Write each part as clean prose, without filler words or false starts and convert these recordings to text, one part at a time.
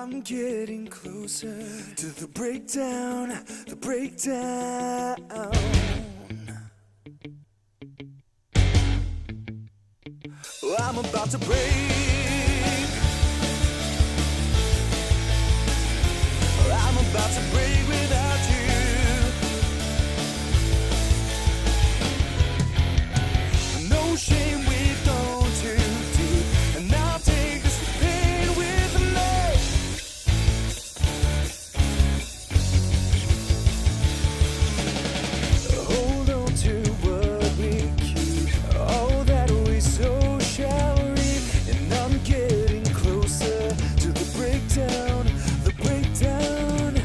I'm getting closer to the breakdown, the breakdown. I'm about to break. I'm about to break without you. No shame, we've gone too deep, and I'll take this pain with me. Hold on to what we keep, all that we sow shall reap, and I'm getting closer to the breakdown, the breakdown.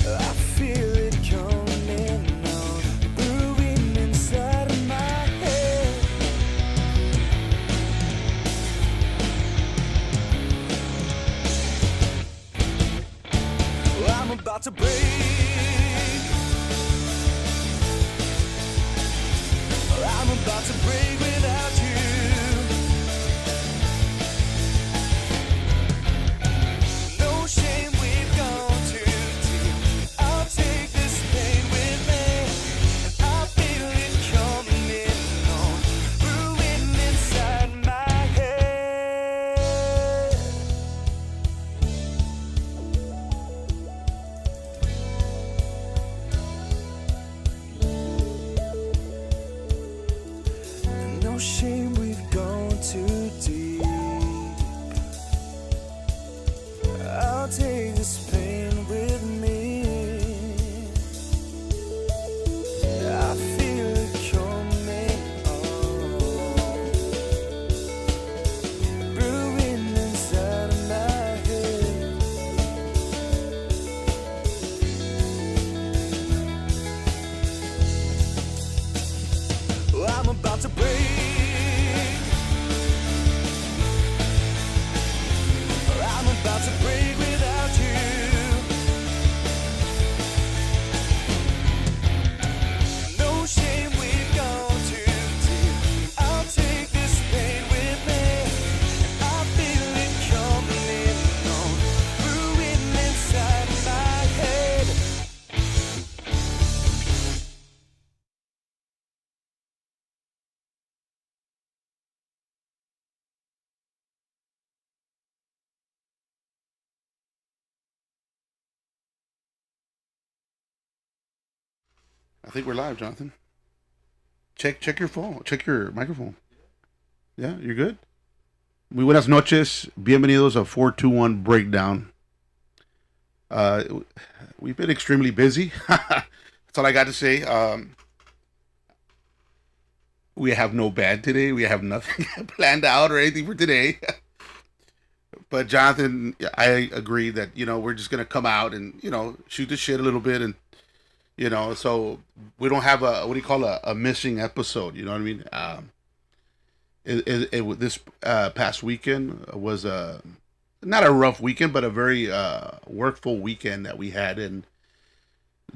I feel it coming on, brewing inside of my head. I'm about to break. I'm about to break without you. No shame, we've gone too deep. I'll take this pain with me, and I feel it coming on, brewing inside my head. No shame, we've gone too deep. I'll take this pain with me. I feel it coming on, brewing inside of my head. I'm about to break. I'm about to break without you. No shame, we've gone too deep. I'll take this pain with me, and I feel it coming on, brewing inside my head. I think we're live, Jonathan. Check your phone. Check your microphone. Yeah, you're good. Muy buenas noches. Bienvenidos a 421 Breakdown. We've been extremely busy. That's all I got to say. We have no band today. We have nothing planned out or anything for today. But Jonathan, I agree that, we're just going to come out and, shoot the shit a little bit, and so we don't have a missing episode. You know what I mean? This past weekend was not a rough weekend, but a very workful weekend that we had. And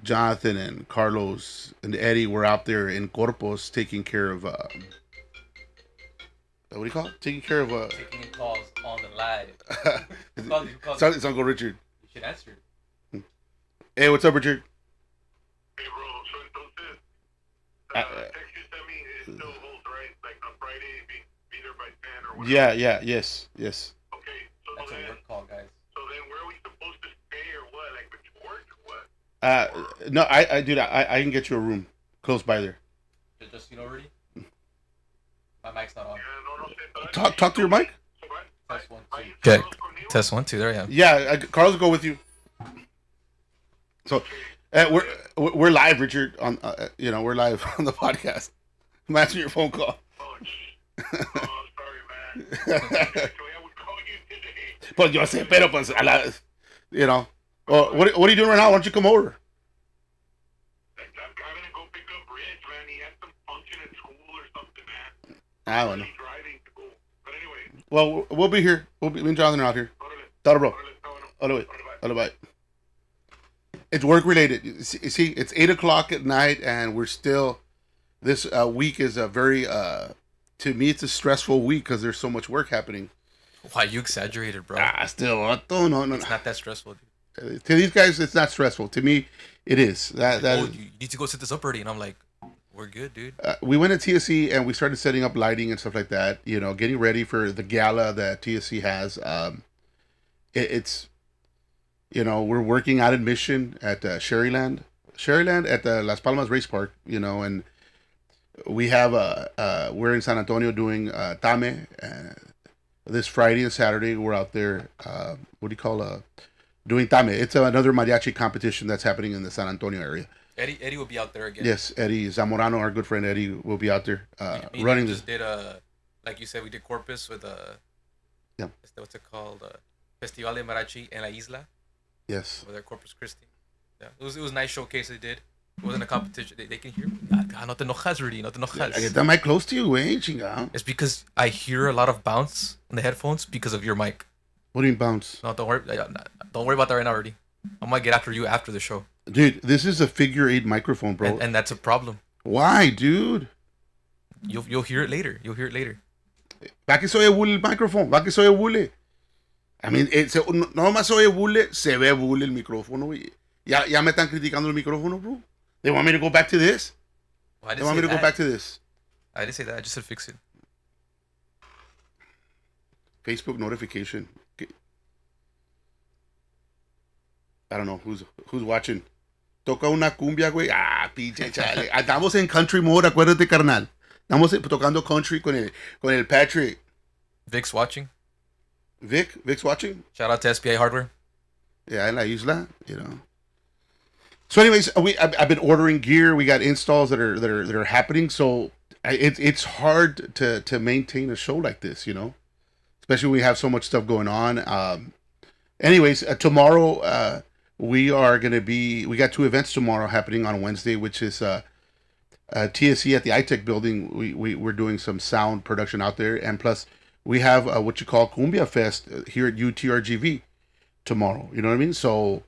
Jonathan and Carlos and Eddie were out there in Corpus taking care of what do you call it? Taking care of Taking in calls on the live. It's Uncle Richard. You should answer. Hey, what's up, Richard? Hey, bro, so entonces, text you sent me, it still holds, right? Like on Friday, be there by 10 or whatever. Yes. Okay, so That's a then, work call, guys. so then where are we supposed to stay or what? Like with work or what? No, I can get you a room close by there. Just already? My mic's not on. Yeah, no, sé, Talk to your mic. So, what? Test 1, 2. Okay. Carlos conmigo? Test 1, 2. There I am. Yeah, Carlos will go with you. So, we're live, Richard. On we're live on the podcast. I'm answering your phone call. Oh, sorry, man. So I would call you today. Pues yo sé, pero pues Well, what are you doing right now? Why don't you come over? I'm gonna go pick up Rich, man. He had some function at school or something, man. I don't know. He's driving to go. But anyway, Well, we'll be here. Me and Jonathan are out here. órale, Dale, bro. órale, está bueno. Órale, Órale, bye. bye. It's work related. You see, it's 8:00 at night, and we're still. This week is a very, to me, it's a stressful week because there's so much work happening. Why you exaggerated, bro? Still, no. It's not that stressful, dude. To these guys, it's not stressful. To me, it is. You need to go set this up already, and I'm like, we're good, dude. We went to TSC and we started setting up lighting and stuff like that. You know, getting ready for the gala that TSC has. It's, you know, we're working out in Mission at Sherryland at the Las Palmas Race Park. You know, and we have we're in San Antonio doing Tame. This Friday and Saturday we're out there. What do you call doing Tame? It's another mariachi competition that's happening in the San Antonio area. Eddie will be out there again. Yes, Eddie Zamorano, our good friend Eddie, will be out there running. We just did like you said, we did Corpus with yeah. What's it called? Festival de Mariachi en la Isla. Yes. With their Corpus Christi. Yeah, it was a nice showcase they did. It wasn't a competition. They can hear me. No te enojas, Rudy. No te enojas. I get that mic close to you, güey, chingado. It's because I hear a lot of bounce on the headphones because of your mic. What do you mean bounce? No, don't worry. Don't worry about that right now, Rudy. I'm gonna get after you after the show. Dude, this is a figure 8 microphone, bro. And that's a problem. Why, dude? You'll hear it later. You'll hear it later. ¿Para qué se oye bulle el micrófono? ¿Para qué se oye bulle? I mean, no más se oye bulle, se ve bulle el micrófono, güey. Ya me están criticando el micrófono, bro. They want me to go back to this? Well, They want me to go back to this? I didn't say that. I just said fix it. Facebook notification. I don't know who's watching. Toca una cumbia, güey. Pinche chale. Estamos en country mode, acuérdate, carnal. Estamos tocando country con el Patrick. Vic's watching. Vic's watching? Shout out to SBI Hardware. Yeah, en la isla, you know. So anyways, I've been ordering gear. We got installs that are happening. So it's hard to maintain a show like this, you know, especially when we have so much stuff going on. Anyways, tomorrow we got 2 events tomorrow happening on Wednesday, which is TSC at the iTech building. We're doing some sound production out there, and plus we have what you call Cumbia Fest here at UTRGV tomorrow. You know what I mean? So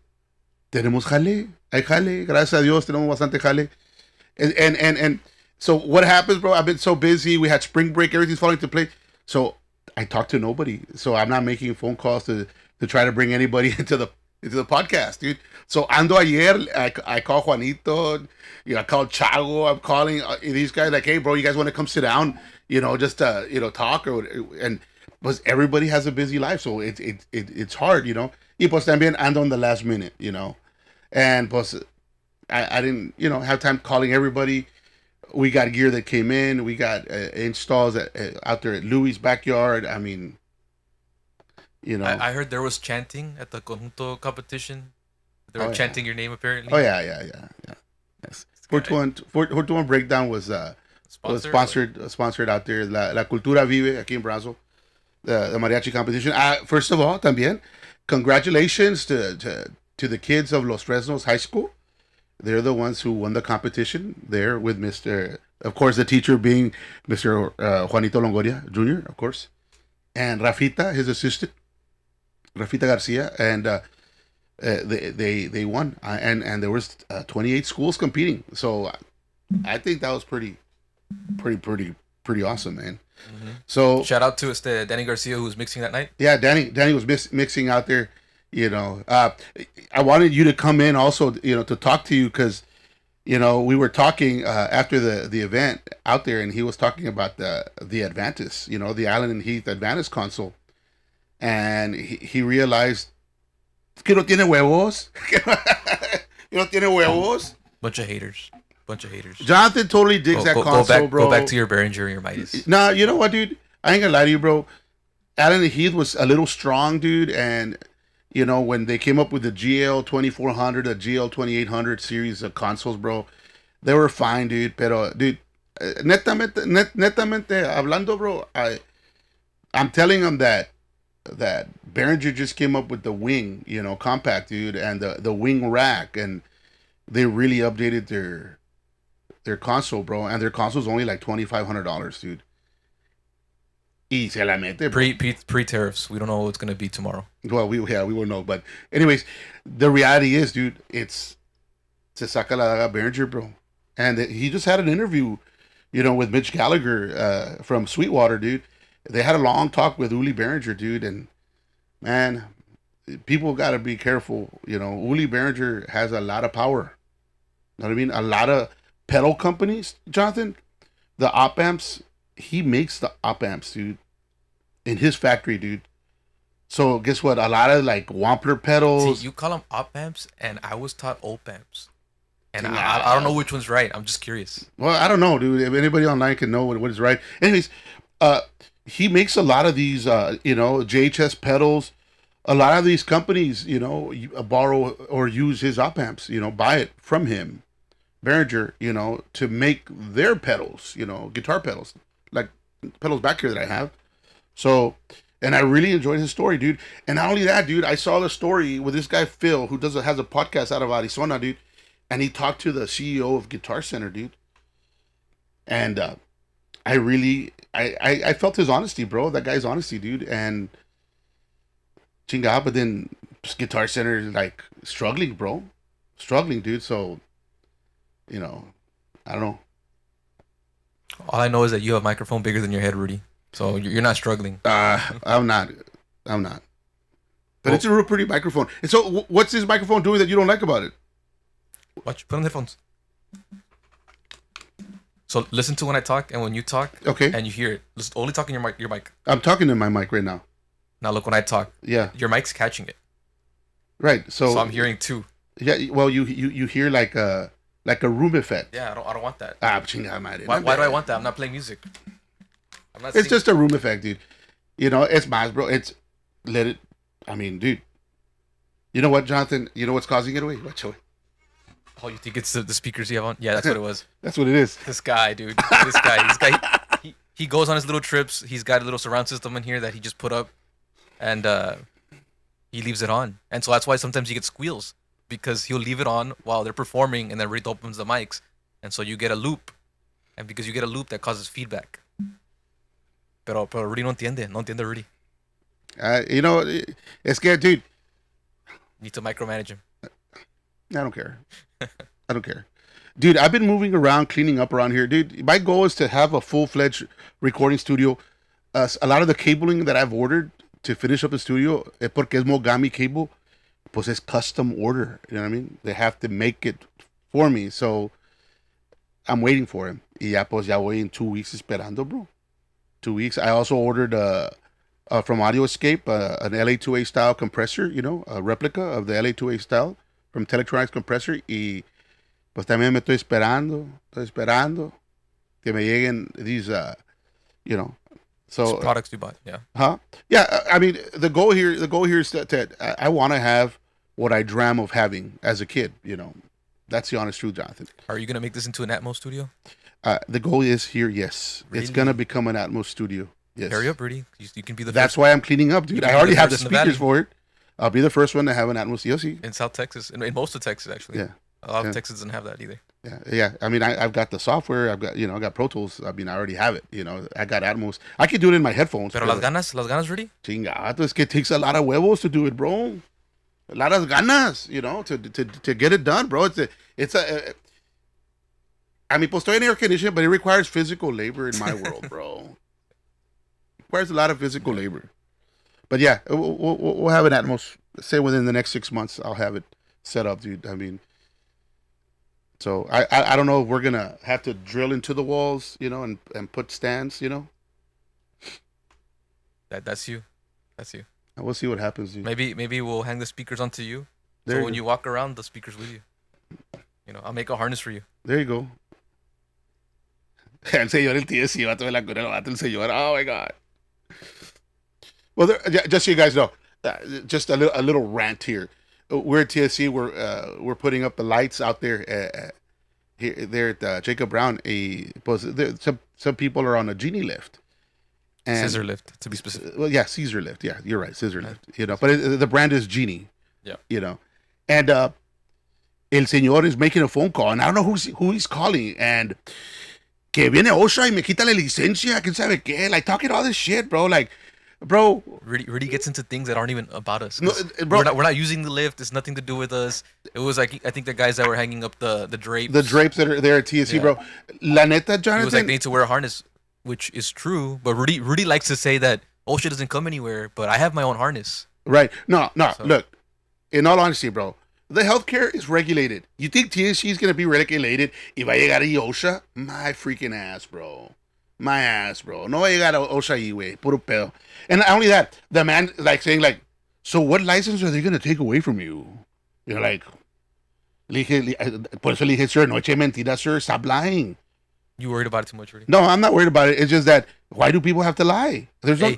tenemos jale. Hay jale. Gracias a Dios tenemos bastante jale. And so what happens, bro? I've been so busy. We had spring break. Everything's falling into place. So I talk to nobody. So I'm not making phone calls to try to bring anybody into the podcast, dude. So ando ayer, I call Juanito, you know, I call Chago. I'm calling these guys like, hey, bro, you guys want to come sit down, you know, just you know, talk but everybody has a busy life, so it's hard, you know. Y pues también ando on the last minute, you know, and pues I didn't, you know, have time calling everybody. We got gear that came in. We got installs out there at Louis' backyard. I mean, you know. I heard there was chanting at the Conjunto competition. They were chanting your name apparently. Oh yeah. Yes. 421 Breakdown was sponsored out there. La Cultura Vive aquí en Brazo, the mariachi competition. First of all, también congratulations to the kids of Los Fresnos High School. They're the ones who won the competition there with Mr. Of course, the teacher being Mr. Juanito Longoria Jr., of course, and Rafita, his assistant, Rafita Garcia, and they won, and there was 28 schools competing. So I think that was pretty awesome, man. Mm-hmm. So shout out to Danny Garcia, who was mixing that night. Yeah, Danny was mixing out there. You know, I wanted you to come in also, you know, to talk to you because, you know, we were talking after the event out there, and he was talking about the Advantis, you know, the Allen and Heath Advantis console, and he realized que no tiene huevos, que no tiene huevos. Bunch of haters. Jonathan totally digs that console, bro. Go back to your Behringer and your Midas. Nah, you know what, dude? I ain't gonna lie to you, bro. Allen and Heath was a little strong, dude, and you know, when they came up with the GL 2400, the GL 2800 series of consoles, bro, they were fine, dude. Pero, dude, netamente hablando, bro, I'm telling them that Behringer just came up with the wing, you know, compact, dude, and the wing rack, and they really updated their console, bro, and their console's only like $2,500, dude. Y se la mete, pre-tariffs. We don't know what's gonna be tomorrow. Well, we won't know. But anyways, the reality is, dude, it's se saca la daga Behringer, bro. And he just had an interview, you know, with Mitch Gallagher from Sweetwater, dude. they had a long talk with Uli Behringer, dude, and man, people got to be careful. You know, Uli Behringer has a lot of power. You know what I mean? A lot of pedal companies, Jonathan, the op amps, he makes the op amps, dude, in his factory, dude. So guess what? A lot of like Wampler pedals. See, you call them op amps, and I was taught op amps. And I don't know which one's right. I'm just curious. Well, I don't know, dude. If anybody online can know what is right. Anyways, he makes a lot of these, JHS pedals. A lot of these companies, borrow or use his op amps, buy it from him, Behringer, to make their pedals, guitar pedals, like pedals back here that I have. So, and I really enjoyed his story, dude. And not only that, dude, I saw the story with this guy, Phil, who has a podcast out of Arizona, dude. And he talked to the CEO of Guitar Center, dude. And I felt his honesty, bro. That guy's honesty, dude. And chinga, but then Guitar Center is like struggling, bro. Struggling, dude. So, I don't know. All I know is that you have a microphone bigger than your head, Rudy. So you're not struggling. I'm not. But it's a real pretty microphone. And so what's this microphone doing that you don't like about it? Watch. Put on the headphones. So listen to when I talk and when you talk. Okay. And you hear it. Listen, only talk in your mic. I'm talking to my mic right now. Now look when I talk. Yeah. Your mic's catching it. Right. So I'm hearing too. Yeah. Well, you hear like a room effect. Yeah. I don't want that. Chinga madre. Why do I want that? I'm not playing music. I'm not It's singing. just a room effect, dude. It's más, bro. I mean, dude. You know what, Jonathan? You know what's causing it away? Watch away. Oh, you think it's the speakers you have on? Yeah, that's what it was. That's what it is. This guy, dude. This guy. He goes on his little trips. He's got a little surround system in here that he just put up, and he leaves it on. And so that's why sometimes you get squeals, because he'll leave it on while they're performing, and then Rito opens the mics, and so you get a loop, and because you get a loop, that causes feedback. Pero Rudy no entiende Rudy. It's good, dude. Need to micromanage him. I don't care. I don't care. Dude, I've been moving around, cleaning up around here. Dude, my goal is to have a full-fledged recording studio. A lot of the cabling that I've ordered to finish up the studio, porque es Mogami cable, pues es custom order. You know what I mean? They have to make it for me. So I'm waiting for him. Y ya voy in 2 weeks esperando, bro. 2 weeks. I also ordered from Audio Escape an LA2A style compressor, a replica of the LA2A style from Telectronics compressor. Y pues también me estoy esperando que me lleguen these, So products you bought, yeah. Huh? Yeah, I mean, the goal here is that I want to have what I dream of having as a kid. That's the honest truth, Jonathan. Are you gonna make this into an Atmos studio? The goal is here, yes. Really? It's gonna become an Atmos studio. Yes. Hurry up, Rudy. You can be the That's first why I'm cleaning up, dude. can I be already the have the first in the speakers valley. for it. I'll be the first one to have an Atmos DLC. in South Texas, in most of Texas actually. Yeah. A lot Yeah. of Texas doesn't have that either. Yeah. I mean, I've got the software. I got Pro Tools. I mean, I already have it. I got Atmos. I can do it in my headphones. Pero las ganas, Rudy. Chingato, es que it takes a lot of huevos to do it, bro. A lot of ganas, to get it done, bro. I mean, pues estoy en air conditioning, but it requires physical labor in my world, bro. It requires a lot of physical labor. But yeah, we'll have an Atmos. Say within the next 6 months, I'll have it set up, dude. I mean, so I don't know if we're gonna have to drill into the walls, and put stands, That's you. We'll see what happens, dude. Maybe we'll hang the speakers onto you. There So you when go. you walk around, the speakers with you. I'll make a harness for you. There you go. El señor, el TSC, vato de la cura, vato, el señor. Oh my God. Well, just so you guys know, just a little rant here. We're at TSC. We're putting up the lights out there. There at Jacob Brown. Some people are on a genie lift. And, Scissor lift, to be specific. Well, yeah, Caesar lift. Yeah, you're right, Caesar lift. But the brand is Genie. Yeah. And el señor is making a phone call, and I don't know who he's calling, and que viene OSHA y me quita la licencia, quién sabe qué, like talking all this shit, bro. Like, bro. Rudy gets into things that aren't even about us. No, bro. We're not using the lift. It's nothing to do with us. It was like, I think the guys that were hanging up the drapes. The drapes that are there at TSC, Yeah. bro. La neta, He was like, Jonathan. they need to wear a harness. which is true. But Rudy likes to say that OSHA doesn't come anywhere, but I have my own harness. Right. No. So- Look, in all honesty, bro, the healthcare is regulated. You think TSC is going to be regulated y va a llegar a OSHA? My freaking ass, bro. My ass, bro. No va a llegar a OSHA ahí, güey. Puro pedo. And not only that, the man, like, saying, like, so what license are they going to take away from you? You know, like, por eso le dije, sir, no eche mentiras, sir. Stop lying. You worried about it too much, Rudy? No, I'm not worried about it. It's just that, why do people have to lie? There's no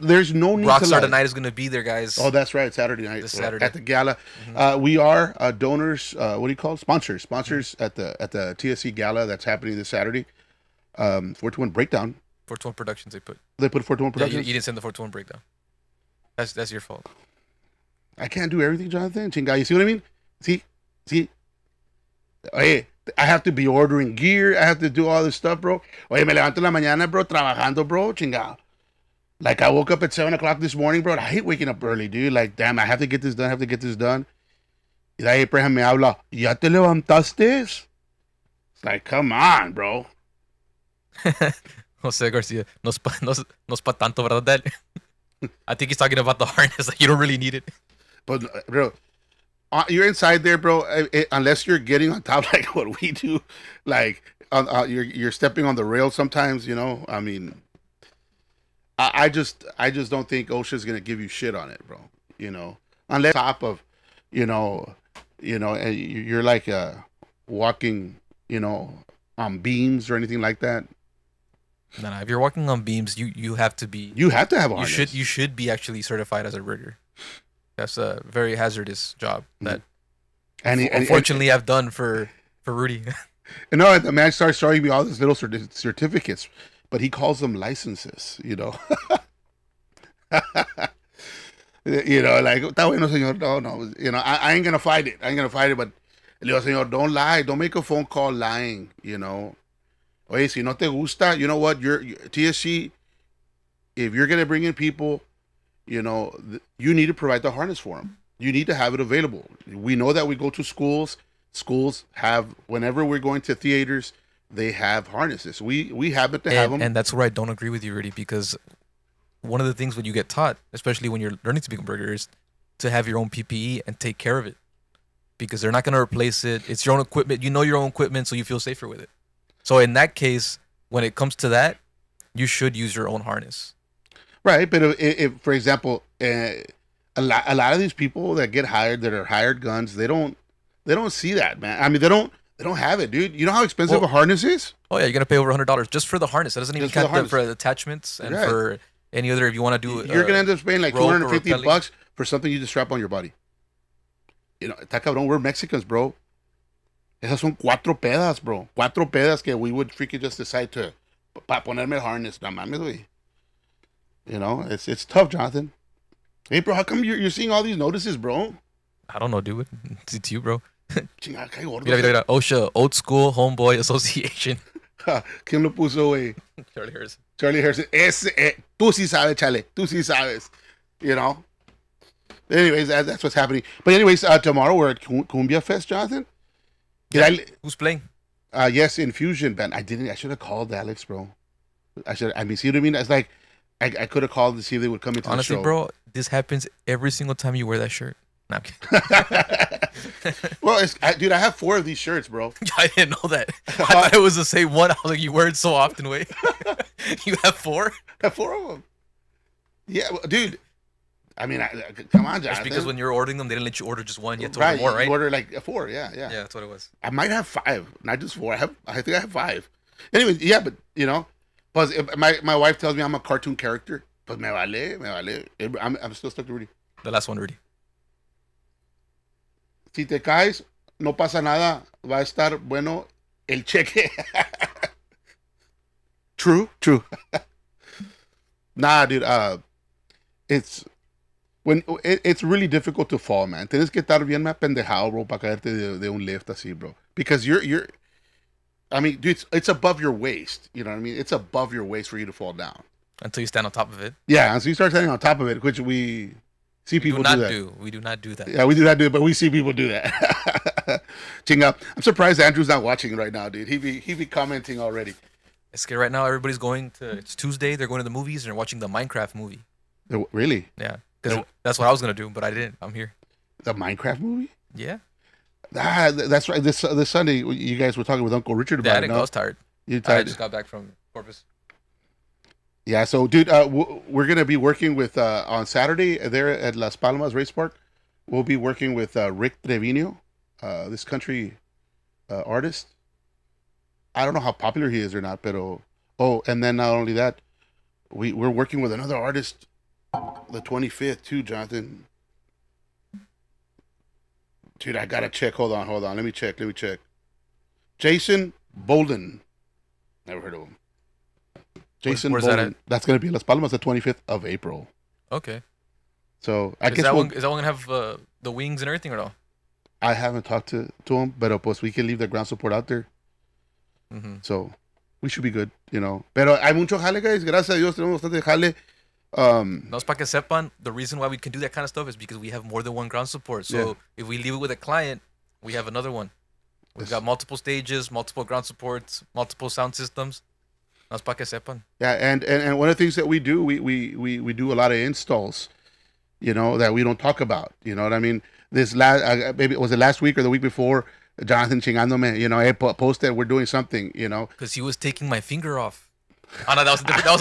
need to lie. Rockstar tonight is gonna be there, guys. Oh, that's right. Saturday night. This Saturday. At the gala. We are donors, what do you call it? Sponsors. Sponsors at the TSC gala that's happening this Saturday. 421 Breakdown. 421 Productions. They put. They put 421 Yeah, Productions. you didn't send the 421 breakdown. That's your fault. I can't do everything, Jonathan. Chinga, you see what I mean? See? Hey, I have to be ordering gear. I have to do all this stuff, bro. Oye, me levanto en la mañana, bro, trabajando, bro. Chinga. Like, I woke up at 7 o'clock this morning, bro. I hate waking up early, dude. Like, damn, I have to get this done. Y de ahí Abraham me habla, ¿ya te levantaste? It's like, come on, bro. Jose Garcia, no es pa tanto, ¿verdad, Dad? I think he's talking about the harness. Like, you don't really need it. But, bro, you're inside there, bro. Unless you're getting on top like what we do, like you're stepping on the rail sometimes. You know, I mean, I just don't think OSHA's gonna give you shit on it, bro. You know, unless top of, and you're like walking, on beams or anything like that. No, if you're walking on beams, you have to be. You have to have a harness. You should be actually certified as a rigger. That's a very hazardous job that, unfortunately, I've done for Rudy. And no, the man starts showing me all these little certificates, but he calls them licenses. You know, like, está bueno, señor. No. I ain't gonna fight it. But le digo, señor, don't lie. Don't make a phone call lying. Oye, si no te gusta, you know what? You're TSC. If you're gonna bring in people, you need to provide the harness for them. You need to have it available. We know that we go to schools. Schools have, whenever we're going to theaters, they have harnesses. We happen to have them. And that's where I don't agree with you, Rudy, because one of the things when you get taught, especially when you're learning to become a burger, is to have your own PPE and take care of it. Because they're not going to replace it. It's your own equipment. You know your own equipment, so you feel safer with it. So in that case, when it comes to that, you should use your own harness. Right, but if for example, a lot of these people that get hired, that are hired guns, they don't see that, man. I mean, they don't have it, dude. You know how expensive a harness is? Oh yeah, you're gonna pay over $100 just for the harness. That doesn't even Just count for the attachments and Right. for any other. If you want to do, You're gonna end up paying like rope or $250 rappelling. for something you just strap on your body. Está cabrón. We're Mexicans, bro. Esas son 4 pedas, bro. 4 pedas que we would freaking just decide to ponerme el harness. No mames, güey. It's tough, Jonathan. Hey, bro, how come you're seeing all these notices, bro? I don't know, dude. It's you, bro. Chinga, qué gordo. Mira. OSHA, Old School Homeboy Association. ¿Quién lo puso, güey? Charlie Harrison. Charlie Harrison. Tú sí sabes, Chale. Tú sí sabes. Anyways, that's what's happening. But anyways, tomorrow we're at Cumbia Fest, Jonathan. Who's playing? Yes, Infusion Band. I should have called Alex, bro. See what I mean? It's like, I could have called to see if they would come into Honestly, the show. bro, this happens every single time you wear that shirt. No, I'm kidding. Well, dude, I have 4 of these shirts, bro. I didn't know that. I thought it was the same one. I was like, you wear it so often, wait. You have 4? I have 4 of them. Yeah, well, dude. I mean, come on, Jonathan. That's because when you're ordering them, they didn't let you order just one. You had to right, order more, right? You order like 4, yeah. Yeah, that's what it was. I might have 5, not just 4. I think I have 5. Anyway, yeah, but plus my wife tells me I'm a cartoon character. Pues me vale. I'm still stuck to Rudy. The last one, Rudy. Si te caes, no pasa nada. Va a estar bueno el cheque. True. Nah, dude. It's really difficult to fall, man. Tienes que estar bien apendejado, bro, para caerte de un lift así, bro. Because you're. I mean, dude, it's above your waist. You know what I mean? It's above your waist for you to fall down. Until you stand on top of it. Yeah, and so you start standing on top of it, which we see people do that. We do not do that. Yeah, we do not do it, but we see people do that. Chinga, I'm surprised Andrew's not watching right now, dude. He be commenting already. It's good right now. Everybody's going to. It's Tuesday. They're going to the movies and they're watching the Minecraft movie. Really? Yeah, because that's what I was gonna do, but I didn't. I'm here. The Minecraft movie? Yeah. That's right. This Sunday, you guys were talking with Uncle Richard about Yeah, I it. didn't No? go. I was tired. You I tired? just got back from Corpus. Yeah. So, dude, we're gonna be working with on Saturday there at Las Palmas Race Park. We'll be working with Rick Trevino, this country artist. I don't know how popular he is or not, but and then not only that, we're working with another artist, the 25th too, Jonathan. Dude, I gotta check. Hold on. Let me check. Jason Bolden. Never heard of him. Jason Where's that Bolden. at? That's gonna be Las Palmas, the 25th of April. Okay. So I Is guess that one gonna have the wings and everything or no? I haven't talked to him, but pues we can leave the ground support out there. Mm-hmm. So we should be good, you know. Pero hay mucho jale, guys. Gracias a Dios tenemos bastante jale. No, es para que sepan, the reason why we can do that kind of stuff is because we have more than one ground support. So Yeah. if we leave it with a client, we have another one. We've got multiple stages, multiple ground supports, multiple sound systems. No, es para que sepan. Yeah, and one of the things that we do, we do a lot of installs, you know, that we don't talk about. You know what I mean? This last, maybe was it last week or the week before? Jonathan chingándome, you know, hey, posted we're doing something, you know. Because he was taking my finger off. Oh no, that was different. That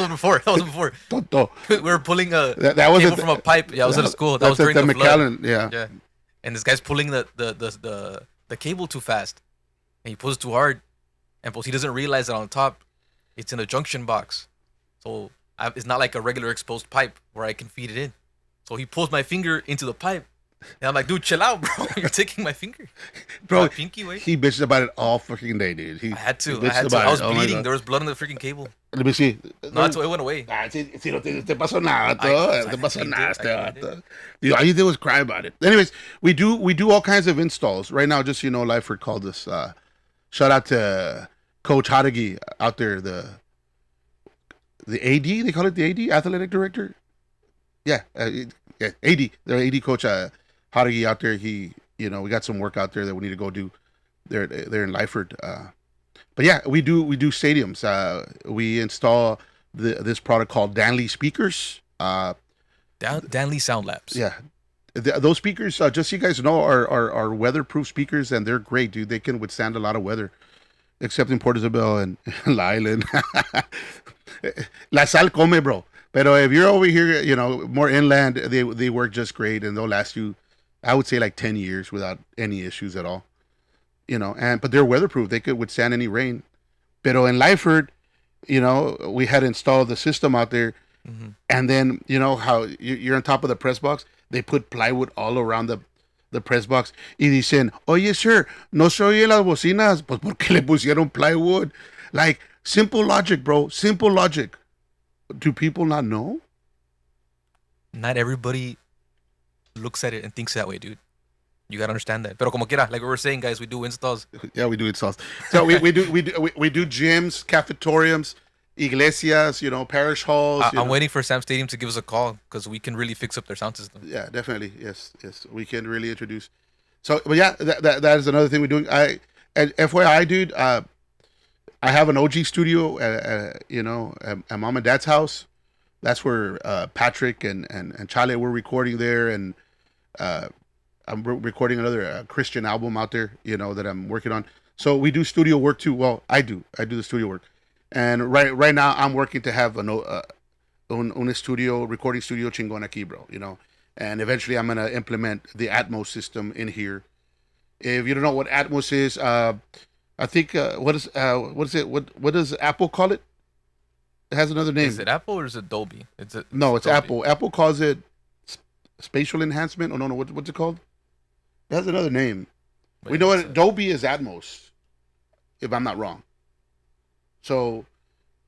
was before. Tonto. We were pulling a That was cable from a pipe. Yeah, I was at a school. That was That's during at the flood. McAllen, yeah. Yeah, and this guy's pulling the cable too fast, and he pulls too hard, and he doesn't realize that on top, it's in a junction box, so it's not like a regular exposed pipe where I can feed it in. So he pulls my finger into the pipe, and I'm like, dude, chill out, bro. You're taking my finger, Bro, my pinky, wait. he bitched about it all freaking day, dude. I had he to. bitched about I was it. Oh my bleeding. God. There was blood on the freaking cable. Let me see. No, it went away. Si no te pasó nada, I te pasó cleaned nada, it. I cleaned vato. Dude, all you did was cry about it. Anyways, we do all kinds of installs. Right now, just so you know, Lyford called us. Shout out to Coach Hadagi out there, the AD, they call it the AD, athletic director. Yeah, AD, their AD coach Hadagi out there. He, you know, we got some work out there that we need to go do. They're in Lyford. But yeah, we do stadiums. We install this product called Danley speakers. Danley Sound Labs. Yeah, those speakers, just so you guys know, are weatherproof speakers, and they're great, dude. They can withstand a lot of weather, except in Port Isabel and La Island. La sal come, bro. Pero if you're over here, you know, more inland, they work just great, and they'll last you, I would say, like 10 years without any issues at all. You know, but they're weatherproof. They could withstand any rain. Pero in Lyford, you know, we had installed the system out there, and then you know how you're on top of the press box. They put plywood all around the press box. Y dicen, oye, sir, no se oye las bocinas. Pues, ¿por qué le pusieron plywood? Like, simple logic, bro. Simple logic. Do people not know? Not everybody looks at it and thinks that way, dude. You gotta understand that. Pero como quiera, like we were saying, guys, we do installs. Yeah, we do installs. So we do gyms, cafetoriums, iglesias, you know, parish halls. I'm waiting for Sam Stadium to give us a call because we can really fix up their sound system. Yeah, definitely. Yes, we can really introduce. So, but yeah, that is another thing we're doing. And FYI, dude, I have an OG studio, you know, at mom and dad's house. That's where Patrick and Chale were recording there, and I'm recording another Christian album out there, you know, that I'm working on. So we do studio work too. Well, I do the studio work, and right now I'm working to have un studio, recording studio chingón aquí, bro. You know, and eventually I'm gonna implement the Atmos system in here. If you don't know what Atmos is, I think what is it? What does Apple call it? It has another name. Is it Apple or is it Dolby? No, it's Dolby. Apple. Apple calls it spatial enhancement. Oh no, what's it called? It has another name. Wait, We know what what's Dolby is Atmos, if I'm not wrong. So,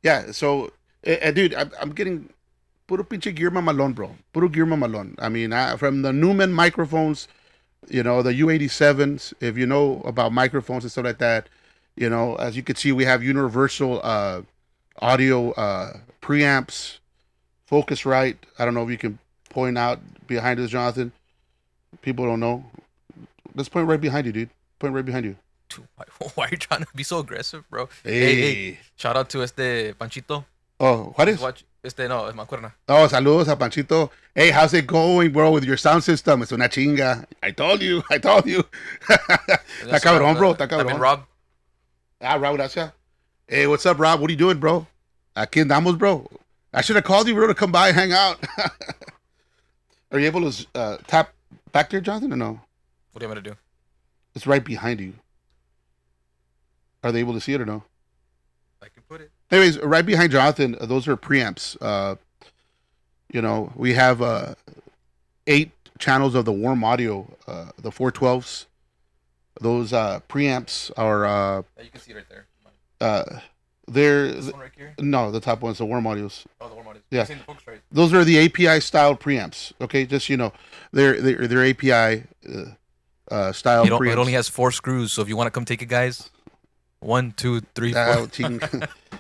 yeah. So, dude, I'm getting puro pinche gear mamalon, bro. Puro gear mamalon. I mean, from the Newman microphones, you know, the U87s. If you know about microphones and stuff like that, you know, as you can see, we have universal audio preamps, Focusrite. I don't know if you can point out behind us, Jonathan. People don't know. Let's point right behind you, dude. Point right behind you. Dude, why are you trying to be so aggressive, bro? Hey. Shout out to Panchito. Oh, what is? Watch no, es Mancuerna. Oh, saludos a Panchito. Hey, how's it going, bro, with your sound system? Es una chinga. I told you. Está cabrón, bro. Está I've been cabrón. Rob. Rob, gracias. Hey, what's up, Rob? What are you doing, bro? Aquí andamos, bro. I should have called you, bro, to come by and hang out. Are you able to tap back there, Jonathan, or no? What do you want me to do? It's right behind you. Are they able to see it or no? I can put it. Anyways, right behind Jonathan, those are preamps. We have 8 channels of the warm audio, the 412s. Those preamps are You can see it right there. they're This one right here? no, the top ones, the warm audios. Oh, the warm audio. Yeah. You're seeing the focus right. Those are the API style preamps. Okay, just they're API style It preamps. only has 4 screws, so if you want to come take it, guys, 1, 2, 3, 4.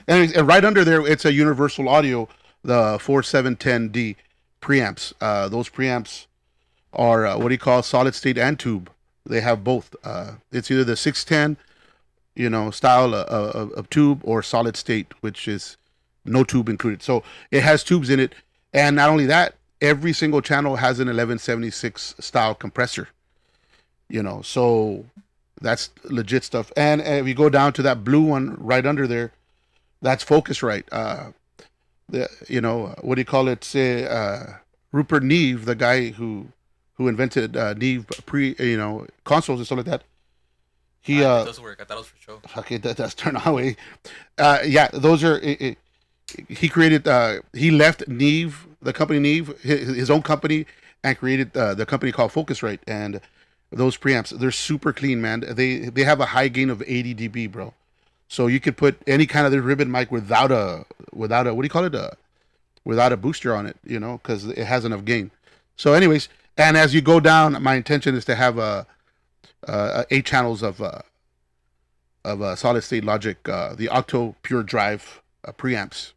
Anyways, and right under there, it's a universal audio, the 4710D preamps. Those preamps are solid state and tube. They have both. It's either the 610, style of tube, or solid state, which is no tube included. So it has tubes in it, and not only that, every single channel has an 1176 style compressor. So that's legit stuff. And if you go down to that blue one right under there, that's Focusrite. Rupert Neve, the guy who invented Neve consoles and stuff like that. He It does work. I thought it was for show. okay, that's turn away. Those are. He created. He left Neve, the company Neve, his own company, and created the company called Focusrite. And those preamps, they're super clean, man. They have a high gain of 80 dB, bro. So you could put any kind of the ribbon mic without a without a booster on it, because it has enough gain. So, anyways, and as you go down, my intention is to have 8 channels of solid state logic, the Octo Pure Drive preamps,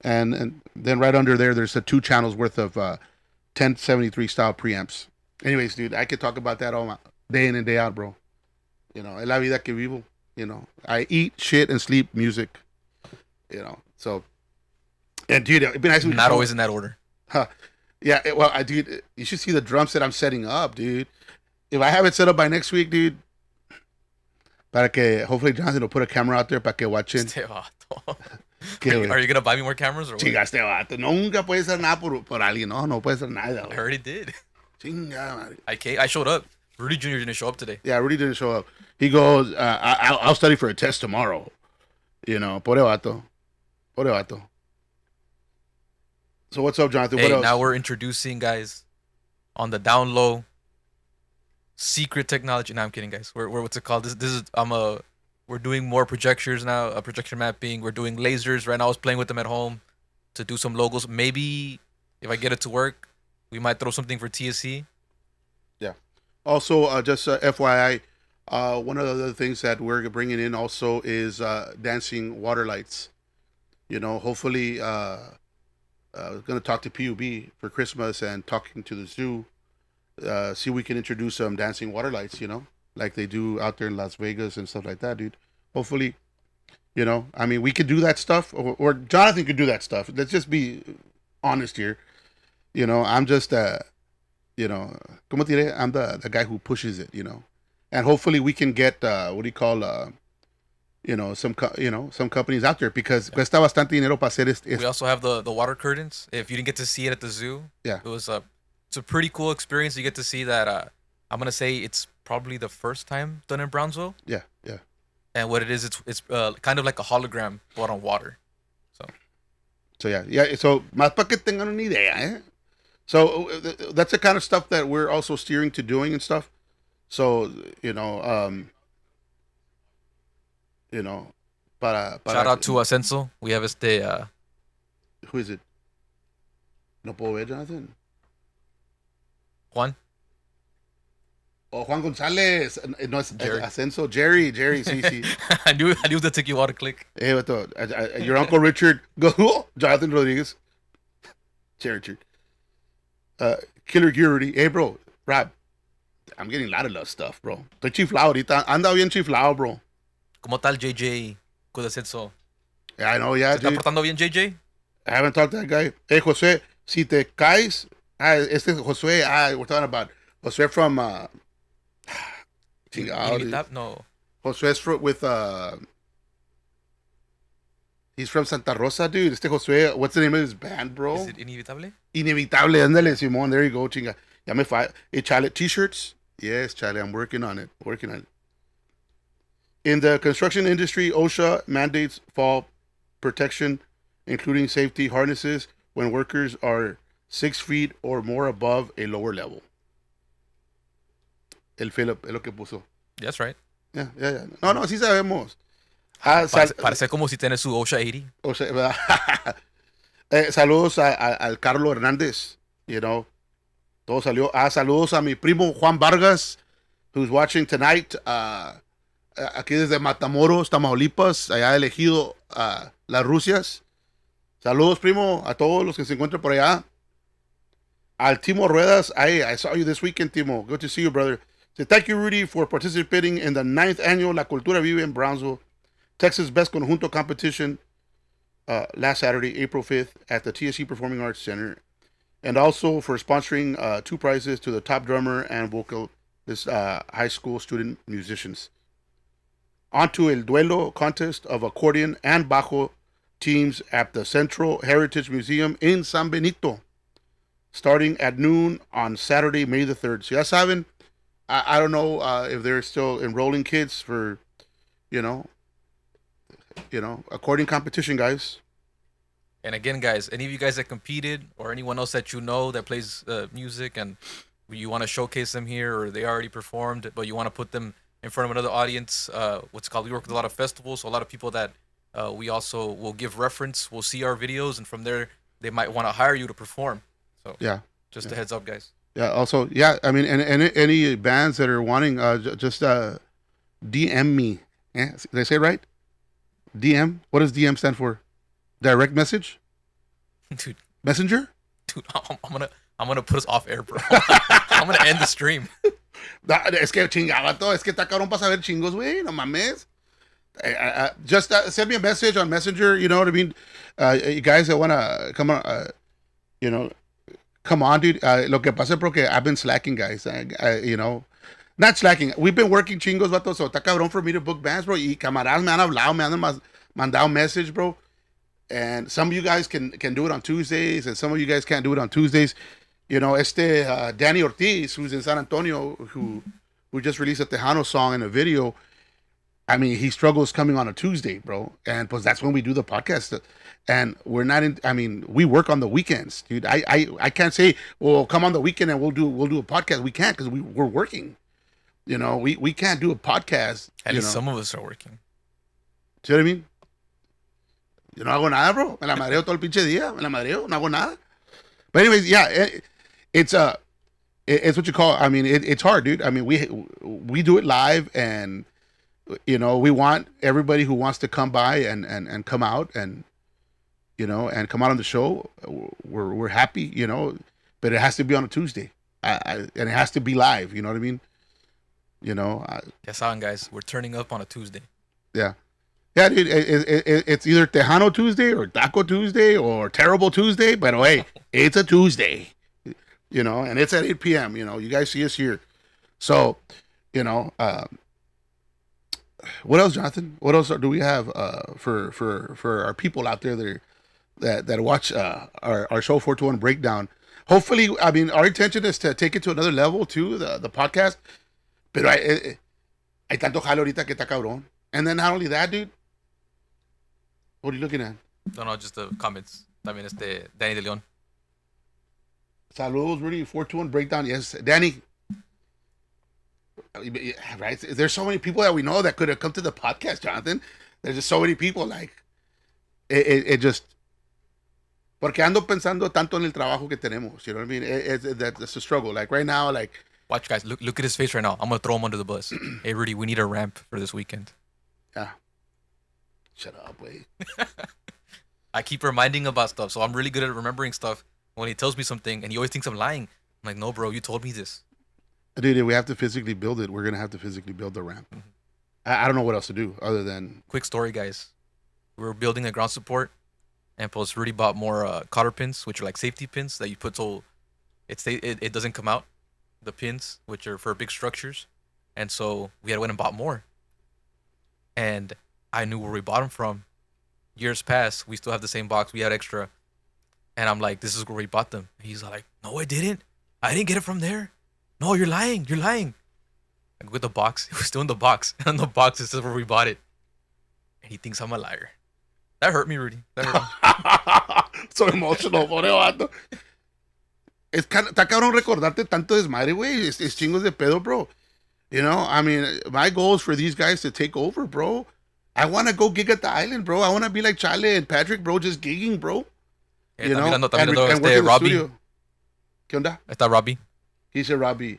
and then right under there's 2 channels worth of 1073 style preamps. Anyways, dude, I could talk about that all day in and day out, bro. Es la vida que vivo. I eat, shit, and sleep music. So, and dude, it'd be nice. Not always in that order. Yeah, dude, you should see the drum set I'm setting up, dude. If I have it set up by next week, dude, para que hopefully Jonathan will put a camera out there para que watchen. Este vato. Que, Are you gonna buy me more cameras or what? Chinga, este vato. Nunca puede ser nada por alguien. No puede ser nada. I already did. Chinga, madre. I showed up. Rudy Jr. didn't show up today. Yeah, Rudy didn't show up. He goes, I'll study for a test tomorrow. Pobre vato. So what's up, Jonathan? What Hey, else? now we're introducing, guys, on the down low, secret technology. No, I'm kidding, guys. We're what's it called? This is we're doing more projectors now, projection mapping. We're doing lasers right now. I was playing with them at home to do some logos. Maybe if I get it to work, we might throw something for TSC. Yeah. Also, just FYI, one of the other things that we're bringing in also is dancing water lights. Hopefully, going to talk to PUB for Christmas and talking to the zoo. See if we can introduce some dancing water lights, like they do out there in Las Vegas and stuff like that, dude. Hopefully, we could do that stuff, or Jonathan could do that stuff. Let's just be honest here. I'm just, como te diré? I'm the guy who pushes it, and hopefully we can get, some companies out there, because cuesta bastante dinero para hacer We also have the water curtains. If you didn't get to see it at the zoo, Yeah. it was it's a pretty cool experience. You get to see that. I'm gonna say it's probably the first time done in Brownsville. Yeah. And what it is, it's kind of like a hologram but on water. So yeah. So más para que tengan una idea, eh? So that's the kind of stuff that we're also steering to doing and stuff. So para Shout out to Ascenso. We have who is it? No puedo ver, Jonathan. Juan. Oh, Juan González. No, es Jerry. Ascenso. Jerry, sí. I knew that took you a while to click. Hey, your Uncle Richard. Go, Jonathan Rodriguez. Jerry. Killer Gear, Rudy. Hey, bro, Rob. I'm getting a lot of love stuff, bro. Estoy chiflado ahorita. Anda bien chiflado, bro. ¿Cómo tal JJ Kudasetso? Yeah, I know, yeah, ¿Se está dude. portando bien JJ? I haven't talked to that guy. Hey, José, si te caes, José, we're talking about José from, chingado, dude. No. José's with, he's from Santa Rosa, dude. José, what's the name of his band, bro? Is it Inevitable? Inevitable, ándale, Simón. There you go, chinga. Ya me falla. Hey, Chale, t-shirts? Yes, Chale, I'm working on it. In the construction industry, OSHA mandates fall protection, including safety harnesses, when workers are 6 feet or more above a lower level. El Philip, es lo que puso. That's right. Yeah. No, sí sabemos. Parece como si tiene su OSHA 80. O sea, ¿verdad? Saludos al Carlos Hernández, you know. Todo salió. Saludos a mi primo Juan Vargas, who's watching tonight. Aquí desde Matamoros, Tamaulipas, allá elegido Las Rusias. Saludos, primo, a todos los que se encuentran por allá. Al Timo Ruedas, I saw you this weekend, Timo. Good to see you, brother. So thank you, Rudy, for participating in the 9th annual La Cultura Vive in Brownsville, Texas Best Conjunto competition last Saturday, April 5th, at the TSC Performing Arts Center. And also for sponsoring 2 prizes to the top drummer and vocalist high school student musicians. On to El Duelo contest of accordion and bajo teams at the Central Heritage Museum in San Benito, starting at noon on Saturday, May the 3rd. So ya saben, I don't know if they're still enrolling kids for, you know, accordion competition, guys. And again, guys, any of you guys that competed or anyone else that you know that plays music and you want to showcase them here, or they already performed, but you want to put them in front of another audience, what's called, we work with a lot of festivals, so a lot of people that we also will give reference, will see our videos, and from there, they might want to hire you to perform. So Yeah. just a heads up, guys. Yeah. Also, yeah. I mean, and any bands that are wanting, just DM me. Yeah, did I say it right? DM. What does DM stand for? Direct message. Dude, Messenger. I'm gonna put us off air, bro. I'm gonna end the stream. Es que chingaba todo. Es que está cabrón para saber chingos, güey. No mames. Just send me a message on Messenger. You know what I mean? You guys that want to come on, you know, come on, dude. Lo que pasa es porque I've been slacking, guys. You know, not slacking. We've been working chingos, vato. So está cabrón for me to book bands, bro. Y camaradas me han hablado, me han mandado message, bro. And some of you guys can do it on Tuesdays, and some of you guys can't do it on Tuesdays. You know, Danny Ortiz, who's in San Antonio, who just released a Tejano song and a video. I mean, he struggles coming on a Tuesday, bro. And pues that's when we do the podcast. And we're not in, I mean, we work on the weekends, dude. I can't say, well, come on the weekend and we'll do a podcast. We can't because we're working. You know, we can't do a podcast. At least some of us are working. See what I mean? Yo no hago nada, bro. Me la madreo todo el pinche día. Me la madreo. No hago nada. But anyways, yeah, it's what you call, I mean, it's hard, dude. I mean, we do it live, and, you know, we want everybody who wants to come by and come out and, you know, and come out on the show. We're happy, you know, but it has to be on a Tuesday. And it has to be live, you know what I mean? You know. Yes, on, guys. We're turning up on a Tuesday. Yeah. Yeah, dude, it's either Tejano Tuesday or Taco Tuesday or Terrible Tuesday, but hey, it's a Tuesday, you know, and it's at 8 p.m., you know, you guys see us here. So, you know, what else, Jonathan? What else do we have for our people out there that watch our show 421 Breakdown? Hopefully, I mean, our intention is to take it to another level too, the podcast, pero hay tanto jale ahorita que está cabrón. And then not only that, dude, what are you looking at? No, just the comments. También Danny De Leon. Saludos, Rudy. 421 Breakdown. Yes, Danny. Right? There's so many people that we know that could have come to the podcast, Jonathan. There's just so many people. Like, it just. Porque ando pensando tanto en el trabajo que tenemos. You know what I mean? That's a struggle. Like, right now, like. Watch, guys. Look at his face right now. I'm going to throw him under the bus. Hey, Rudy, we need a ramp for this weekend. Yeah. Shut up, wait. I keep reminding about stuff, so I'm really good at remembering stuff when he tells me something, and he always thinks I'm lying. I'm like, no, bro, you told me this. Dude, we have to physically build it. We're gonna have to physically build the ramp. I don't know what else to do other than Quick story, guys. We were building a ground support, and plus Rudy bought more cotter pins, which are like safety pins that you put so it doesn't come out. The pins, which are for big structures, and so we had went and bought more. And I knew where we bought them from. Years past, we still have the same box. We had extra, and I'm like, "This is where we bought them." He's like, "No, I didn't. I didn't get it from there. No, you're lying. You're lying." I go with the box. It was still in the box. And on the box, it says where we bought it. And he thinks I'm a liar. That hurt me, Rudy. That hurt me. So emotional, pobre vato. Es está cabrón recordarte tanto desmadre, güey. Es chingos de pedo, bro. You know, I mean, my goal is for these guys to take over, bro. I want to go gig at the island, bro. I want to be like Chale and Patrick, bro, just gigging, bro. You know, Está and mirando work in the Robbie. studio. ¿Qué onda? Está Robbie. He said, Robbie.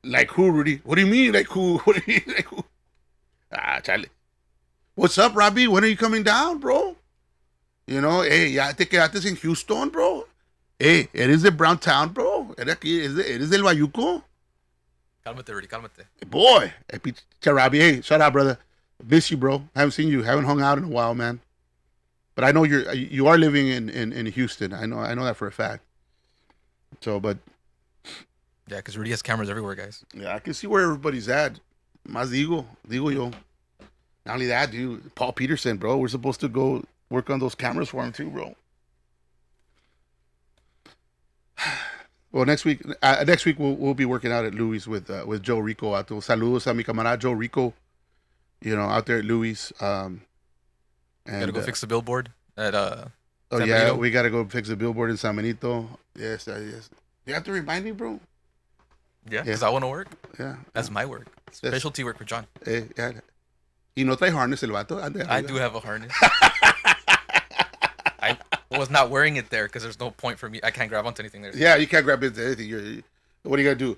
Like who, Rudy? What do you mean? Like who? What do you mean? Like who? Ah, Chale. What's up, Robbie? When are you coming down, bro? You know, hey, ya te quedaste en Houston, bro. Hey, eres de Brown Town, bro. Eres del Bayuco. Cálmate, Rudy, cálmate. Boy, hey, pinche Robbie. Hey, shout out, brother. Miss you, bro. Haven't seen you. Haven't hung out in a while, man. But I know you are living in Houston. I know that for a fact. So, but Yeah, because Rudy has cameras everywhere, guys. yeah, I can see where everybody's at. Más digo yo. Not only that, dude. Paul Peterson, bro. We're supposed to go work on those cameras for him too, bro. Well, next week we'll be working out at Louis with Joe Rico. Saludos a mi camarada Joe Rico. You know, out there at Louis. And Gotta go fix the billboard at Oh San yeah, Benito. we gotta go fix the billboard in San Benito. Yes, yes. You have to remind me, bro. Yeah, because I want to work. Yeah. That's my work. Specialty work for John. Yeah. Y no trae harness el vato. Ande I arriba. do have a harness. I was not wearing it there because there's no point for me. I can't grab onto anything there. Yeah, you can't grab into anything. What are you gonna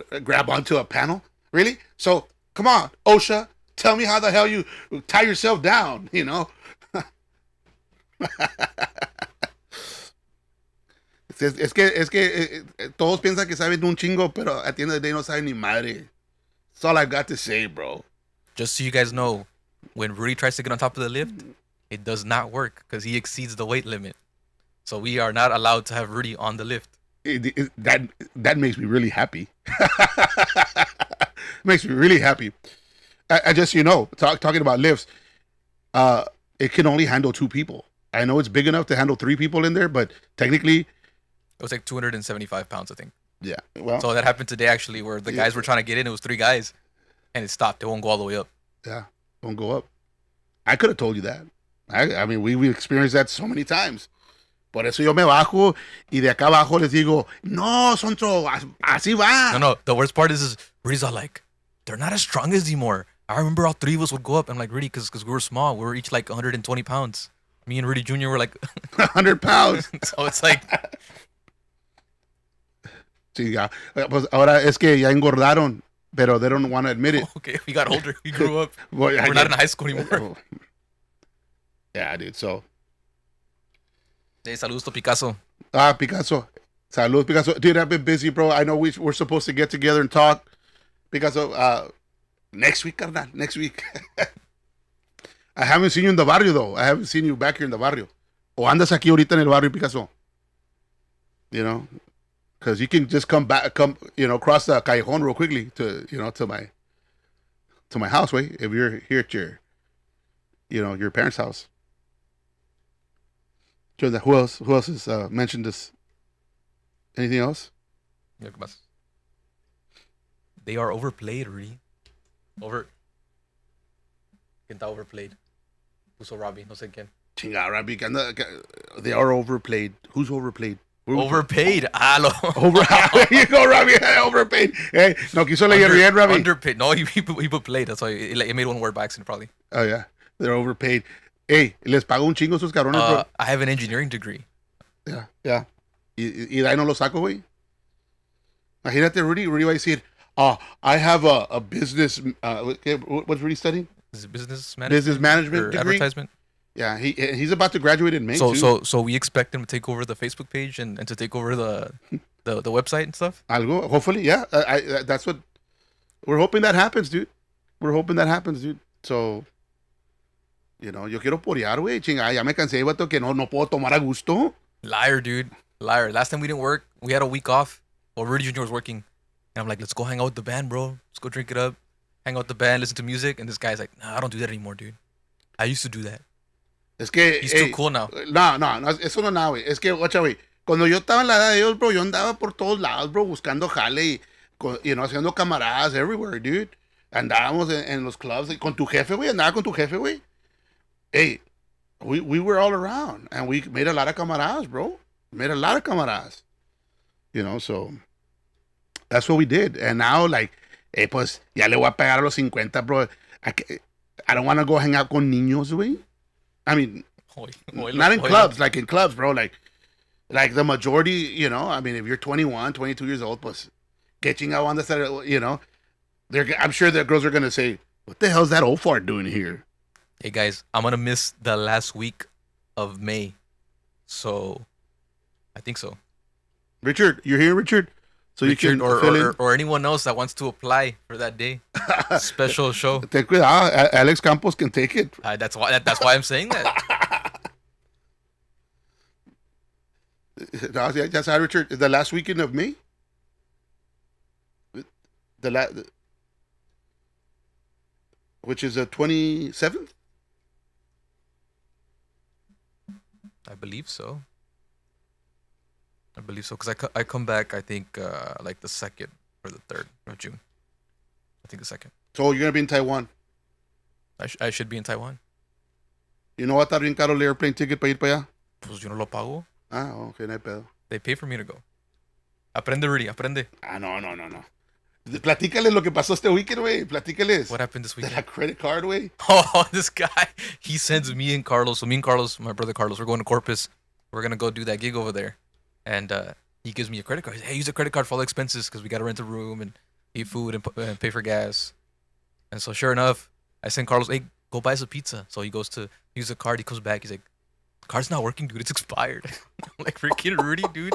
do? Grab onto a panel? Really? So come on, OSHA. Tell me how the hell you tie yourself down. You know. Es que todos piensan que saben un chingo, pero at the end of the day no saben ni madre. That's all I got to say, bro. Just so you guys know, when Rudy tries to get on top of the lift, it does not work because he exceeds the weight limit. So we are not allowed to have Rudy on the lift. That makes me really happy. Makes me really happy. I just, you know, talking about lifts, it can only handle 2 people. I know it's big enough to handle 3 people in there, but technically, It was like 275 pounds, I think. yeah. Well, So that happened today, actually, where the guys were trying to get in. It was 3 guys, and it stopped. It won't go all the way up. yeah, won't go up. I could have told you that. I mean, we experienced that so many times. Por eso yo me bajo y de acá abajo les digo, no, Sonso, así va. No. The worst part is Rudy's all like, they're not as strong as anymore. I remember all 3 of us would go up. I'm like, Rudy, because we were small. We were each like 120 pounds. Me and Rudy Jr. were like, 100 pounds. so it's like, Sí, ya. Pues ahora es que ya engordaron, pero they don't want to admit it. okay, we got older. We grew up. Well, We're not in high school anymore. Yeah, dude. So, Hey, saludos to Picasso. Picasso. Salud, Picasso. Dude, I've been busy, bro. I know we're supposed to get together and talk. Picasso, next week, carnal. Next week. I haven't seen you in the barrio, though. I haven't seen you back here in the barrio. O andas aquí ahorita en el barrio, Picasso. You know? Because you can just come, cross the callejón real quickly to my house, way. If you're here at your parents' house. Who else has mentioned this? Anything else? Mira qué más. They are overplayed, Rudy. ¿Quién está overplayed? Puso Robbie, no sé quién. Chinga, Robbie. They are overplayed. Who's overplayed? Overpaid. Halo. There you go, Robbie. Overpaid. Hey, no quiso leer bien, Robbie. Underpaid. No, he put played. That's why he made one word by accident, probably. Oh, yeah. They're overpaid. Hey, les pago un chingo esos cabrones, bro. I have an engineering degree. Yeah. Y de ahí no lo saco, güey. Imagínate, Rudy va a decir, I have a business, what's Rudy studying? Is it business Management or degree? advertisement? Yeah, he's about to graduate in May, So too. so we expect him to take over the Facebook page and to take over the the website and stuff. Algo, hopefully, yeah. That's what we're hoping that happens, dude. We're hoping that happens, dude. So, yo quiero porear, güey. Chinga, ya me cansé, vato, que no puedo tomar a gusto. Liar, dude. Liar. Last time we didn't work, we had a week off. Well, Rudy Jr. was working. And I'm like, let's go hang out with the band, bro. Let's go drink it up. Hang out with the band, listen to music. And this guy's like, nah, I don't do that anymore, dude. I used to do that. Es que, He's too cool now. No, eso no nada, güey. Es que, guacha, güey. Cuando yo estaba en la edad de ellos, bro, yo andaba por todos lados, bro, buscando jale y, haciendo camaradas everywhere, dude. Andábamos en los clubs. Con tu jefe, güey. Andaba con tu jefe, güey. Hey, we were all around. And we made a lot of camaradas, bro. Made a lot of camaradas. So that's what we did. And now, like, pues, ya le voy a pegar a los 50, bro. I don't want to go hang out con niños, güey. I mean, not in clubs, like in clubs, bro. Like the majority, I mean, if you're 21, 22 years old, pues, que chingado on the I'm sure the girls are going to say, what the hell's that old fart doing here? Hey, guys, I'm going to miss the last week of May. So, I think so. Richard, you're here, Richard? So Richard, you can or anyone else that wants to apply for that day. Special show. Ten cuidado, Alex Campos can take it. That's why I'm saying that. That's how, Richard. The last weekend of May? Which is the 27th? I believe so. Because I come back, I think, like the 2nd or the 3rd of June. I think the 2nd. So you're going to be in Taiwan? I should be in Taiwan. You know what? Está bien caro el airplane ticket para ir para allá. Pues yo no lo pago. Okay, no hay pedo. They pay for me to go. Aprende, Rudy, aprende. No. Platícales lo que pasó este weekend, güey. Platícales. What happened this weekend? De la credit card, güey. Oh, this guy. He sends me and Carlos. So me and Carlos, my brother Carlos, we're going to Corpus. We're going to go do that gig over there. And he gives me a credit card. He's like, hey, use a credit card for all the expenses because we got to rent a room and eat food and pay for gas. And so sure enough, I send Carlos, hey, go buy us a pizza. So he goes to use the card. He comes back. He's like, card's not working, dude. It's expired. I'm like, freaking Rudy, dude.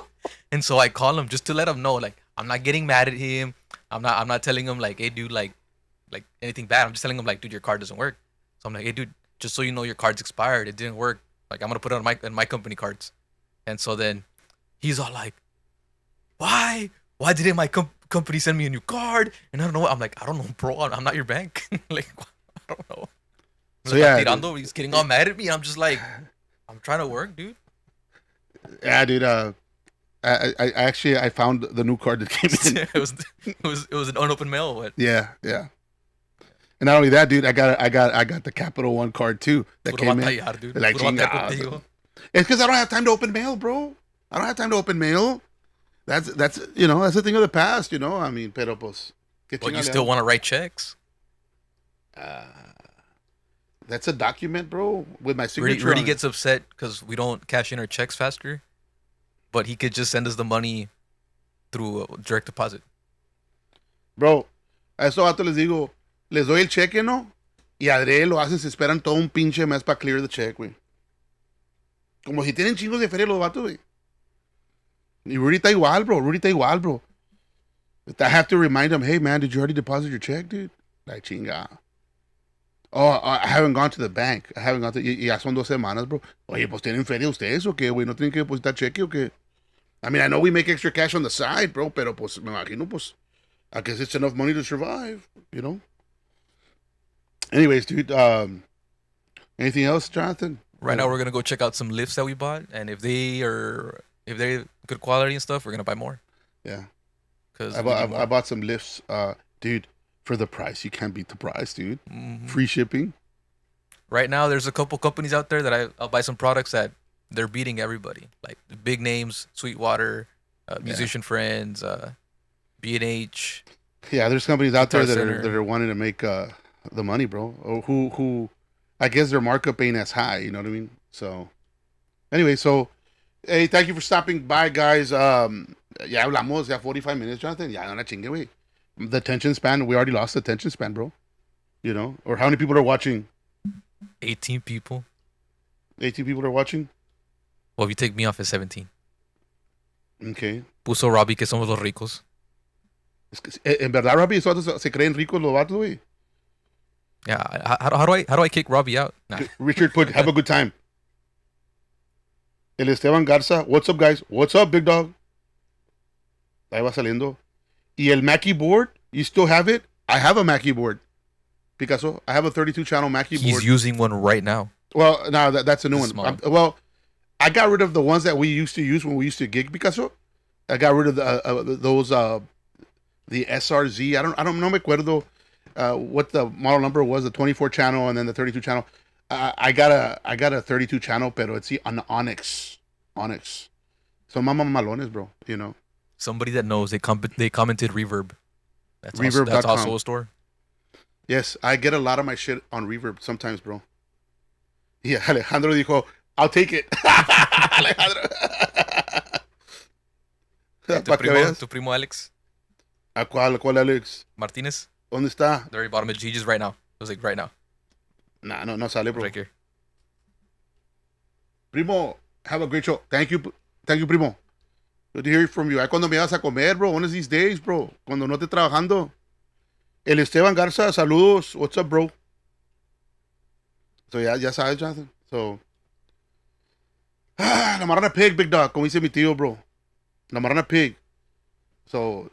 And so I call him just to let him know, like, I'm not getting mad at him. I'm not telling him like, hey, dude, like anything bad. I'm just telling him like, dude, your card doesn't work. So I'm like, hey, dude, just so you know, your card's expired. It didn't work. Like, I'm gonna put it on my company cards. And so then he's all like, why didn't my company send me a new card? And I don't know. I'm like, I don't know, bro. I'm not your bank. Like, I don't know. So yeah, he's getting all mad at me. I'm just like, I'm trying to work, dude. Yeah, dude. I actually found the new card that came in. it was an unopened mail. What? Yeah. And not only that, dude, I got the Capital One card too that came in. Like, it's because I don't have time to open mail, bro. I don't have time to open mail. That's that's a thing of the past, I mean, pero pues. But you still want to write checks? That's a document, bro, with my signature. Rudy gets upset because we don't cash in our checks faster, but he could just send us the money through direct deposit. Bro, a estos vatos les digo, les doy el cheque, ¿no? Y adrede lo hacen, se esperan todo un pinche mes para clear the check, güey. Como si tienen chingos de feria los vatos, güey. Y Rudy está igual, bro. I have to remind him, hey, man, did you already deposit your check, dude? Like, chinga. Oh, I haven't gone to the bank. Y ya son 2 semanas, bro. Oye, pues ¿tienen feria ustedes o qué, güey? ¿No tienen que depositar cheque o qué? I mean, I know we make extra cash on the side, bro, pero pues me imagino, pues, I guess it's enough money to survive, Anyways, dude, anything else, Jonathan? Right now, we're gonna go check out some lifts that we bought, and if they're good quality and stuff, we're gonna buy more. Yeah, because I bought some lifts, dude. For the price, you can't beat the price, dude. Mm-hmm. Free shipping. Right now, there's a couple companies out there that I'll buy some products that they're beating everybody, like the big names, Sweetwater, Musician Friends, B&H. Yeah, there's companies out there that are wanting to make the money, bro. Or who I guess their markup ain't as high. You know what I mean? So, anyway, hey, thank you for stopping by, guys. Ya hablamos, ya 45 minutes, Jonathan. Ya no la chingue, güey. The attention span, we already lost the attention span, bro. Or how many people are watching? 18 people. 18 people are watching? Well, if you take me off at 17. Okay. Puso Robbie que somos los ricos. Es que, en verdad, Robbie, se creen ricos los vatos, güey. Yeah. How do I kick Robbie out? Nah. Richard put, have a good time. El Esteban Garza, what's up, guys? What's up, big dog? Ahí va saliendo. Y el Mackie board, you still have it? I have a Mackie board. Picasso, I have a 32 channel Mackie board. He's using one right now. Well, no, that's a new It's one. small. Well, I got rid of the ones that we used to use when we used to gig, Picasso. I got rid of those the SRZ. I don't know me acuerdo what the model number was, the 24 channel and then the 32 channel. I got a 32 channel, pero it's an Onyx. So mama malones, bro, you know. Somebody that knows, they commented Reverb. That's Reverb.com. also a store. Yes, I get a lot of my shit on Reverb sometimes, bro. Yeah, Alejandro dijo, I'll take it. Alejandro. Tu primo Alex ¿A cuál, Alex? Martinez. ¿Dónde está? The very bottom. He just right now. It was like right now. Nah, no sale, bro. Right here. Primo, have a great show. Thank you, primo. Good to hear from you. Ay, cuando me vas a comer, bro. One of these days, bro. Cuando no esté trabajando. El Esteban Garza, saludos. What's up, bro? So, ya sabes, Jonathan. So, la Marrana Pig BIg Dawg, como dice mi tío, bro. La Marrana Pig. So,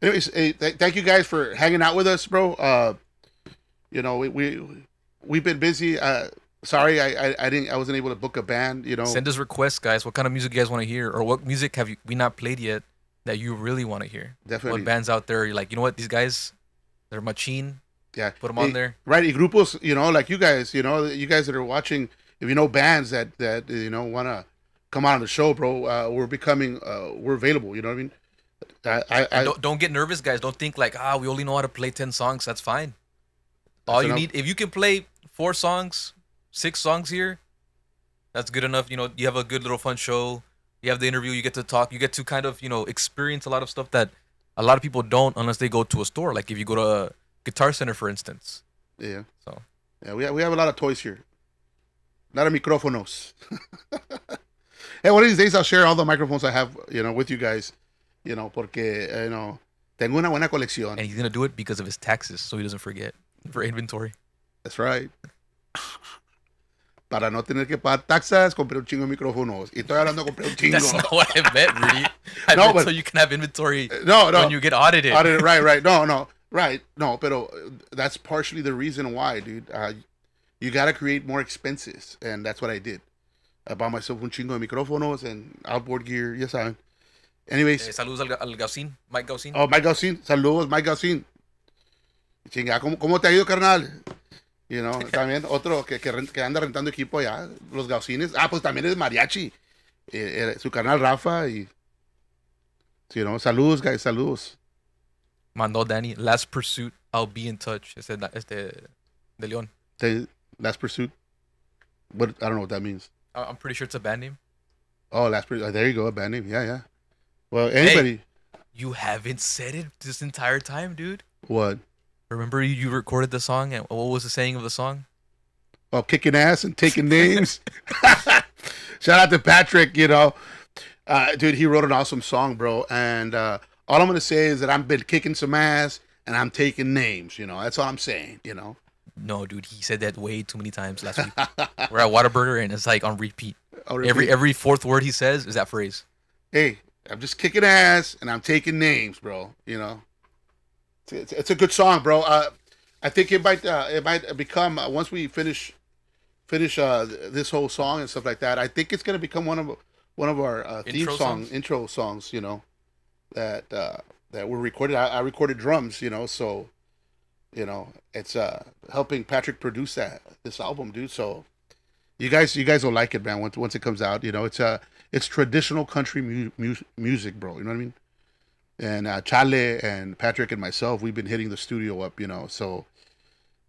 anyways, hey, thank you guys for hanging out with us, bro. You know, we've been busy. Sorry, I wasn't able to book a band. You know, Send us requests, guys. What kind of music you guys want to hear, or what music have we not played yet that you really want to hear? Definitely. What bands out there you're like, you know what, these guys, they're machine. Yeah, Put them on there. Right, y grupos, you know, like you guys, you guys that are watching, if you know bands that you know want to come out on the show, bro, we're available. You know what I mean? Don't get nervous, guys. Don't think like, we only know how to play 10 songs. That's fine. All you need, if you can play 4 songs, 6 songs here, that's good enough. You know, you have a good little fun show. You have the interview. You get to talk. You get to kind of, experience a lot of stuff that a lot of people don't unless they go to a store. Like if you go to a Guitar Center, for instance. Yeah. So. Yeah, we have a lot of toys here. A lot of micrófonos. Hey, one of these days I'll share all the microphones I have, with you guys. Porque, tengo una buena colección. And he's going to do it because of his taxes, so he doesn't forget for inventory. That's right. Para no tener que pagar taxas, compré un chingo de micrófonos. Y estoy hablando de compré un chingo. That's not what I meant, Rudy. I meant so you can have inventory when you get audited. Right. No. Right. No, pero that's partially the reason why, dude. You got to create more expenses. And that's what I did. I bought myself un chingo de micrófonos and outboard gear. Ya saben. Anyways. Saludos al Gaucín, Mike Gaucín. Oh, Mike Gaucín. Saludos, Mike Gaucín. Chinga, ¿cómo te ha ido, carnal? También otro que anda rentando equipo allá, los Gaucines. Pues también es mariachi. Su carnal Rafa y... saludos, guys, saludos. Mandó Danny, Last Pursuit, I'll be in touch. Este de León. Last Pursuit? What? I don't know what that means. I'm pretty sure it's a band name. Oh, Last Pursuit. There you go, a band name. Yeah. Well, anybody... Hey, you haven't said it this entire time, dude. What? Remember you recorded the song, and what was the saying of the song? Oh, kicking ass and taking names. Shout out to Patrick, dude, he wrote an awesome song, bro. And all I'm going to say is that I've been kicking some ass and I'm taking names, That's all I'm saying, No, dude, he said that way too many times last week. We're at Whataburger, and it's like on repeat. Every fourth word he says is that phrase. Hey, I'm just kicking ass and I'm taking names, bro, It's a good song, bro. I think it might become once we finish this whole song and stuff like that. I think it's gonna become one of our intro songs. That were recorded. I recorded drums. So it's helping Patrick produce this album, dude. So you guys will like it, man. Once it comes out, it's traditional country music, bro. You know what I mean? And Chale and Patrick and myself, we've been hitting the studio up, So,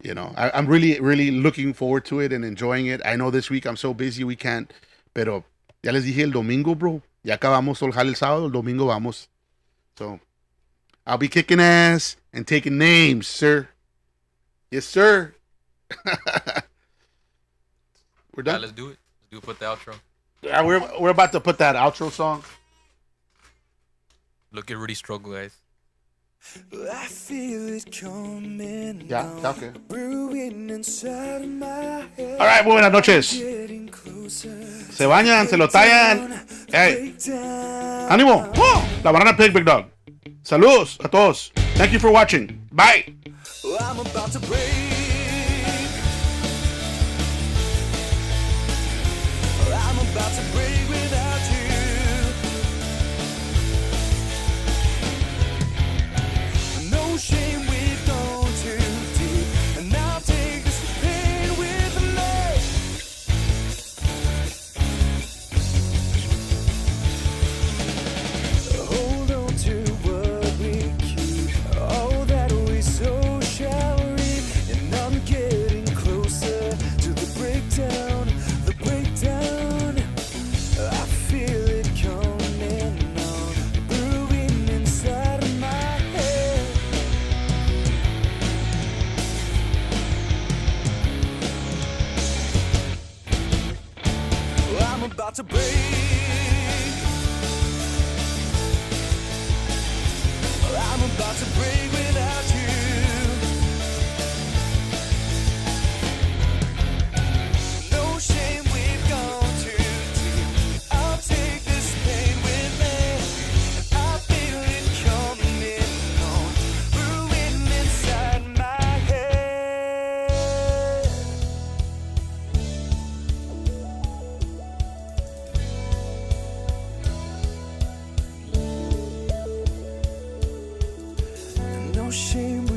I'm really, really looking forward to it and enjoying it. I know this week I'm so busy we can't, pero ya les dije el domingo, bro. Ya acabamos el jale el sábado, el domingo vamos. So, I'll be kicking ass and taking names, sir. Yes, sir. We're done. Let's do it. Put the outro. Yeah, we're about to put that outro song. Look at Rudy struggle, guys. I feel it coming Ya, on, ya, okay. brewing inside of my head. All right, muy buenas noches. Getting closer. Se bañan, se lo tallan. Hey, Breakdown. ánimo. ¡Oh! La Marrana Pig BIg Dawg. Saludos a todos. Thank you for watching. Bye. I'm about to break. I'm about to break without you. No shame, we've gone too deep, and I'll take this pain with me. Hold on to what we keep, all that we sow shall reap, and I'm getting closer to the breakdown, the breakdown. I feel it coming on, brewing inside of my head. I'm about to break. I'm about to break without you. No shame, we've gone too deep. I'll take this pain with me. I feel it coming on, brewing inside my head. No shame.